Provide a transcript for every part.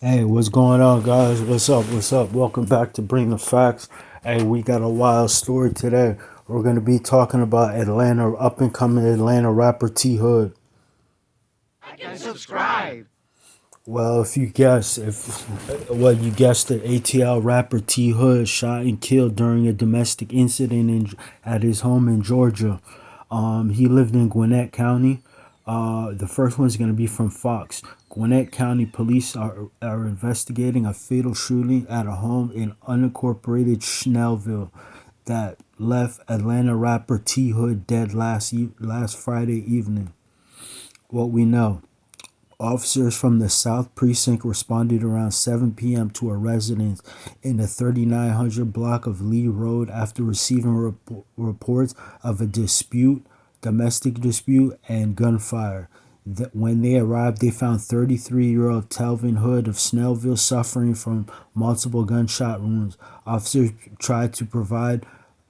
Hey, what's going on, guys? What's up? What's up? Welcome back to Bring the Facts. Hey, we got a wild story today. We're going to be talking about Atlanta, up and coming Atlanta rapper T Hood. And subscribe. Well, if you guessed it, ATL rapper T Hood shot and killed during a domestic incident at his home in Georgia. He lived in Gwinnett County. The first one's going to be from Fox. Gwinnett County police are investigating a fatal shooting at a home in unincorporated Snellville that left Atlanta rapper T Hood dead last Friday evening. What we know. Officers from the South Precinct responded around 7 p.m. to a residence in the 3900 block of Lee Road after receiving reports of a domestic dispute, and gunfire. When they arrived, they found 33-year-old Telvin Hood of Snellville suffering from multiple gunshot wounds. Officers tried to provide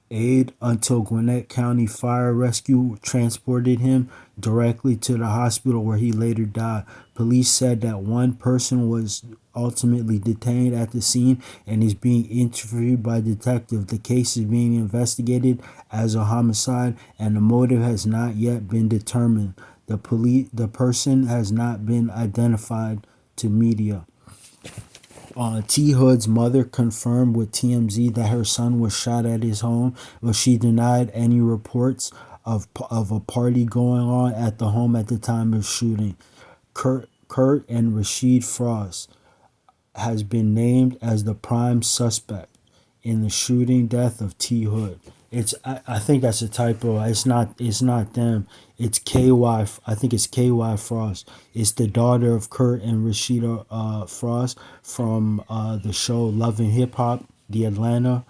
aid until Gwinnett County Fire Rescue transported him directly to the hospital where he later died. Police said that one person was ultimately detained at the scene and is being interviewed by detectives. The case is being investigated as a homicide and the motive has not yet been determined. The person has not been identified to media. T Hood's mother confirmed with TMZ that her son was shot at his home, but she denied any reports of a party going on at the home at the time of shooting. Kurt and Rashid Frost has been named as the prime suspect in the shooting death of T Hood. I think that's a typo. It's not them. It's KY. I think it's KY Frost. It's the daughter of Kurt and Rashida Frost from the show Love and Hip Hop, the Atlanta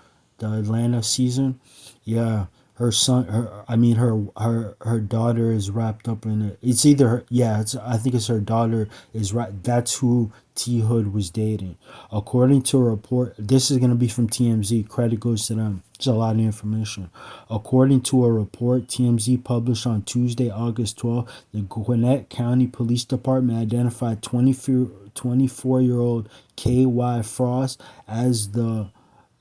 season. Yeah, her son, her daughter is wrapped up in it. It's either her, yeah, I think it's her daughter is right. That's who T Hood was dating. According to a report, this is gonna be from TMZ. Credit goes to them. It's a lot of information. According to a report TMZ published on Tuesday, August 12th, the Gwinnett County Police Department identified 24-year-old KY Frost as the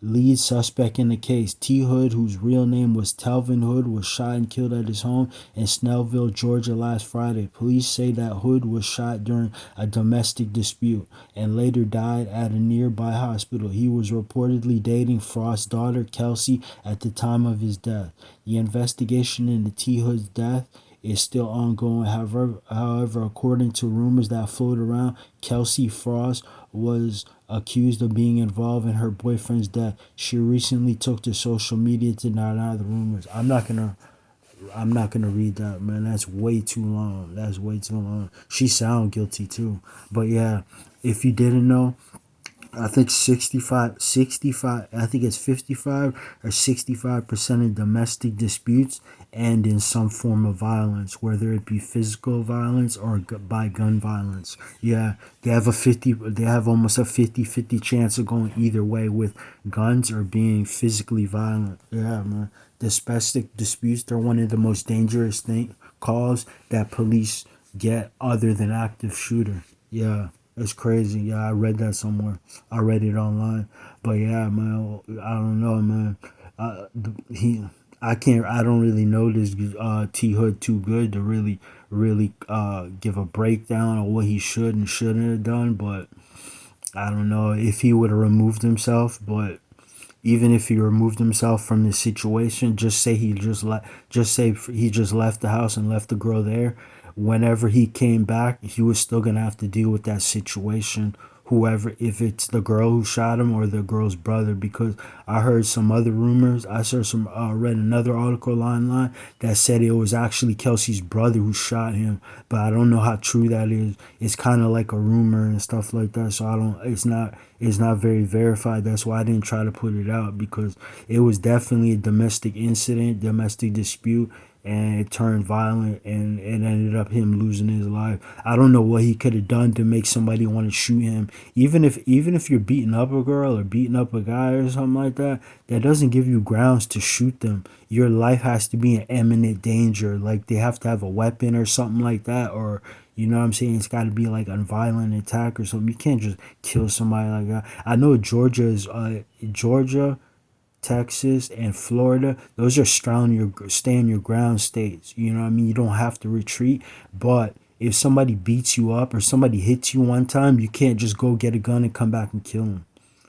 lead suspect in the case. T Hood, whose real name was Telvin Hood, was shot and killed at his home in Snellville, Georgia last Friday. Police say that Hood was shot during a domestic dispute and later died at a nearby hospital. He was reportedly dating Frost's daughter, Kelsey, at the time of his death. The investigation into T Hood's death is still ongoing. However, according to rumors that float around, Kelsey Frost was accused of being involved in her boyfriend's death. She recently took to social media to deny the rumors. I'm not gonna read that, man. That's way too long. That's way too long. She sound guilty too. But yeah, if you didn't know, I think 65, I think it's 55 or 65% of domestic disputes end in some form of violence, whether it be physical violence or by gun violence. Yeah, they have almost a 50-50 chance of going either way with guns or being physically violent. Yeah, man. Domestic disputes, they're one of the most dangerous calls that police get other than active shooter. Yeah. It's crazy. Yeah, I read that somewhere. I read it online. But yeah, man, I don't know, man. He, I can't. I don't really know this T Hood too good to really give a breakdown of what he should and shouldn't have done. But I don't know if he would have removed himself. But even if he removed himself from the situation, just say he just left the house and left the girl there. Whenever he came back, he was still gonna have to deal with that situation. Whoever, if it's the girl who shot him or the girl's brother, because I heard some other rumors. I saw read another article online that said it was actually Kelsey's brother who shot him, but I don't know how true that is. It's kind of like a rumor and stuff like that, so I don't. It's not very verified. That's why I didn't try to put it out because it was definitely a domestic incident, domestic dispute, and it turned violent and it ended up him losing his life. I don't know what he could have done to make somebody want to shoot him. Even if you're beating up a girl or beating up a guy or something like that, that doesn't give you grounds to shoot them. Your life has to be in imminent danger. Like they have to have a weapon or something like that, or You know what I'm saying? It's got to be like a violent attack or something. You can't just kill somebody like that. I know Georgia, Texas, and Florida. Those are stand your ground states. You know what I mean? You don't have to retreat, but if somebody beats you up or somebody hits you one time, you can't just go get a gun and come back and kill them.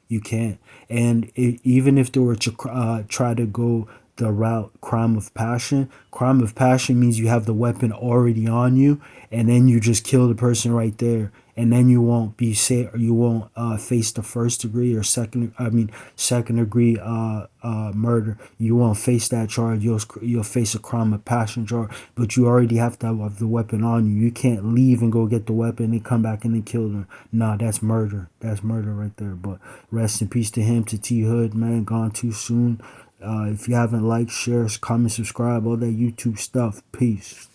You can't. And even if they were to try to go the route crime of passion means you have the weapon already on you, and then you just kill the person right there, and then you won't be say you won't face the first degree or second degree murder. You won't face that charge. You'll face a crime of passion charge, but you already have to have the weapon on you. You can't leave and go get the weapon and come back and then kill them. Nah, that's murder. That's murder right there. But rest in peace to him, to T Hood, man, gone too soon. If you haven't liked, share, comment, subscribe, all that YouTube stuff. Peace.